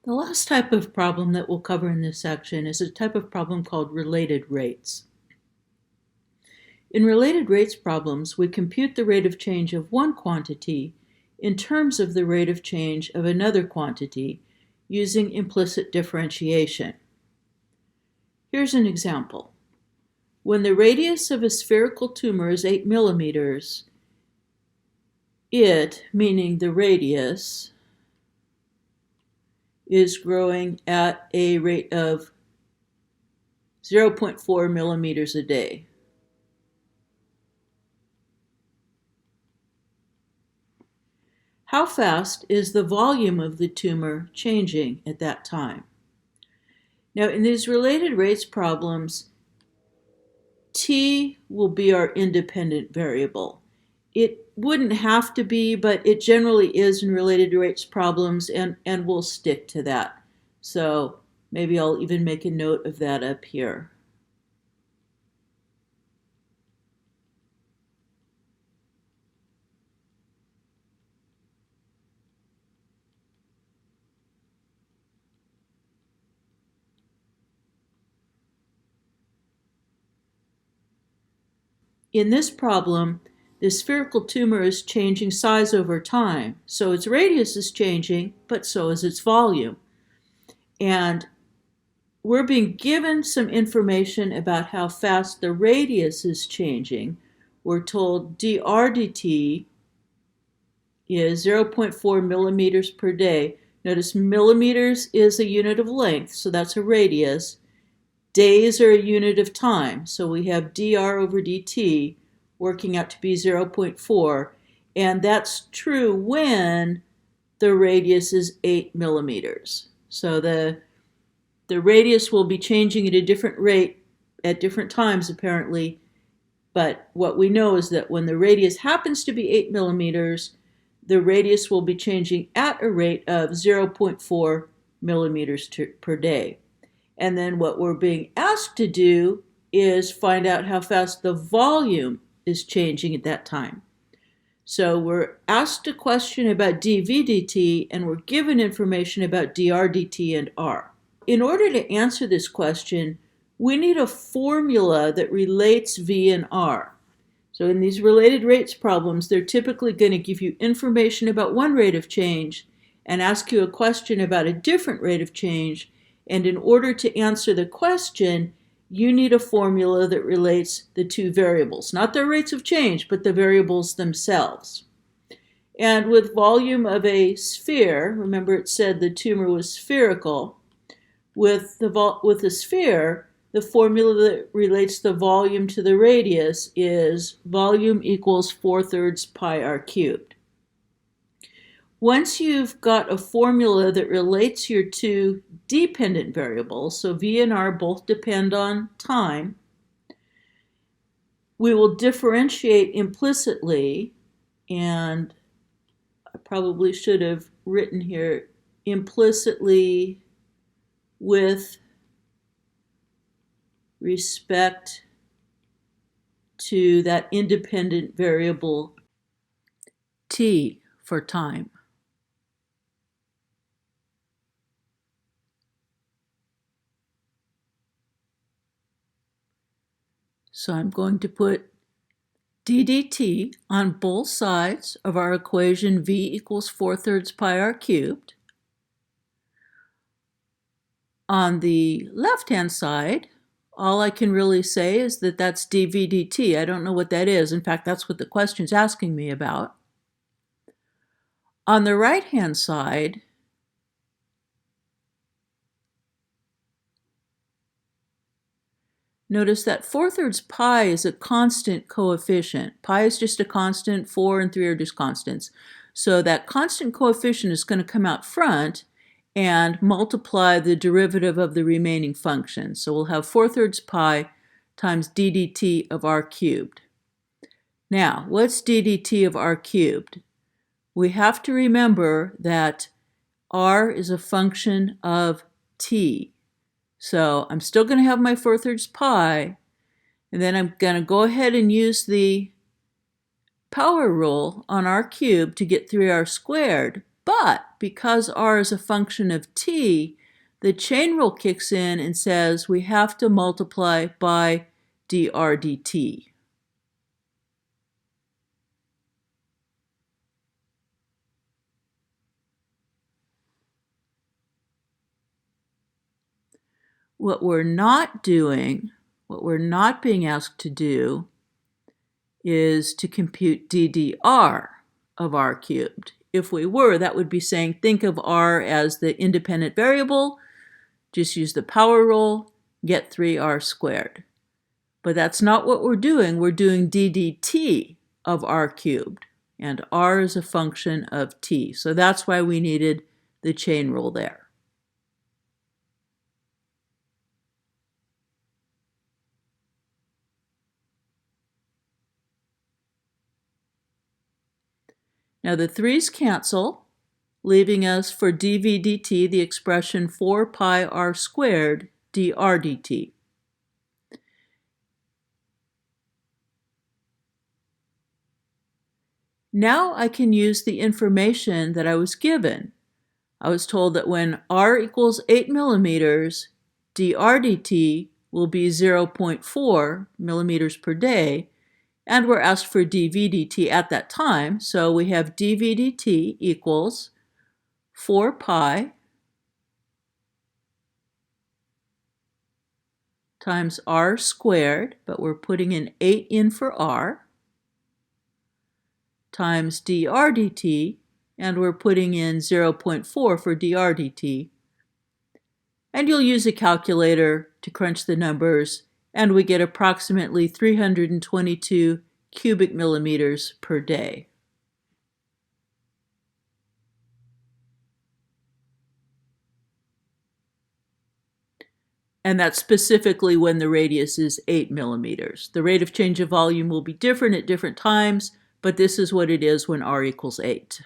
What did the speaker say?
The last type of problem that we'll cover in this section is a type of problem called related rates. In related rates problems, we compute the rate of change of one quantity in terms of the rate of change of another quantity using implicit differentiation. Here's an example. When the radius of a spherical tumor is 8 millimeters, it, meaning the radius, is growing at a rate of 0.4 millimeters a day. How fast is the volume of the tumor changing at that time? Now, in these related rates problems, t will be our independent variable. It wouldn't have to be, but it generally is in related rates problems, and we'll stick to that. So maybe I'll even make a note of that up here. In this problem, the spherical tumor is changing size over time, so its radius is changing, but so is its volume. And we're being given some information about how fast the radius is changing. We're told dr dt is 0.4 millimeters per day. Notice millimeters is a unit of length, so that's a radius. Days are a unit of time, so we have dr over dt working out to be 0.4, and that's true when the radius is 8 millimeters. So the radius will be changing at a different rate at different times, apparently, but what we know is that when the radius happens to be 8 millimeters, the radius will be changing at a rate of 0.4 millimeters per day. And then what we're being asked to do is find out how fast the volume is changing at that time. So we're asked a question about dv dt, and we're given information about dr dt and r. In order to answer this question, we need a formula that relates v and r. So in these related rates problems, they're typically going to give you information about one rate of change and ask you a question about a different rate of change. And in order to answer the question, you need a formula that relates the two variables, not their rates of change, but the variables themselves. And with volume of a sphere, remember it said the tumor was spherical, with the sphere, the formula that relates the volume to the radius is volume equals 4/3 pi r cubed. Once you've got a formula that relates your two dependent variables, so v and r both depend on time, we will differentiate implicitly, and I probably should have written here implicitly with respect to that independent variable t for time. So I'm going to put d dt on both sides of our equation v equals 4/3 pi r cubed. On the left-hand side, all I can really say is that that's dv dt. I don't know what that is. In fact, that's what the question's asking me about. On the right-hand side, notice that 4/3 pi is a constant coefficient. Pi is just a constant, 4 and 3 are just constants. So that constant coefficient is going to come out front and multiply the derivative of the remaining function. So we'll have 4/3 pi times d dt of r cubed. Now, what's d dt of r cubed? We have to remember that r is a function of t. So I'm still going to have my 4/3 pi, and then I'm going to go ahead and use the power rule on r cubed to get 3r squared. But because r is a function of t, the chain rule kicks in and says we have to multiply by dr dt. What we're not doing, what we're not being asked to do, is to compute ddr of r cubed. If we were, that would be saying think of r as the independent variable, just use the power rule, get 3r squared. But that's not what we're doing. We're doing ddt of r cubed, and r is a function of t. So that's why we needed the chain rule there. Now the 3's cancel, leaving us for dv dt the expression 4 pi r squared dr dt. Now I can use the information that I was given. I was told that when r equals 8 millimeters, dr dt will be 0.4 millimeters per day, and we're asked for dv dt at that time, so we have dv dt equals 4 pi times r squared, but we're putting an 8 in for r, times dr dt, and we're putting in 0.4 for dr dt. And you'll use a calculator to crunch the numbers, and we get approximately 322 cubic millimeters per day. And that's specifically when the radius is 8 millimeters. The rate of change of volume will be different at different times, but this is what it is when r equals 8.